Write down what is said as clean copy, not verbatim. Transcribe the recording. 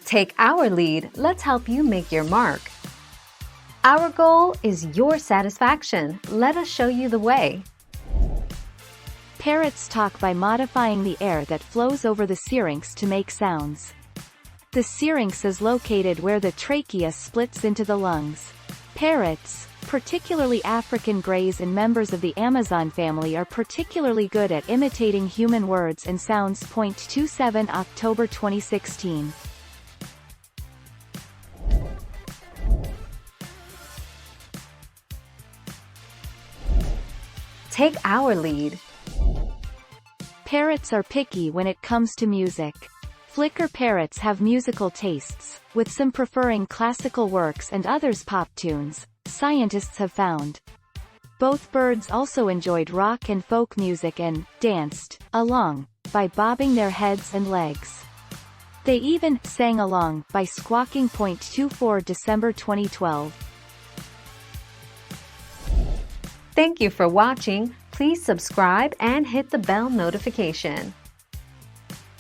Take our lead, let's help you make your mark. Our goal is your satisfaction. Let us show you the way. Parrots talk by modifying the air that flows over the syrinx to make sounds. The syrinx is located where the trachea splits into the lungs. Parrots, particularly African greys and members of the Amazon family, are particularly good at imitating human words and sounds. 27 October 2016. Take our lead. Parrots are picky when it comes to music. Flicker parrots have musical tastes, with some preferring classical works and others pop tunes, scientists have found. Both birds also enjoyed rock and folk music and danced along by bobbing their heads and legs. They even sang along by squawking. 24 December 2012. Thank you for watching. Please subscribe and hit the bell notification.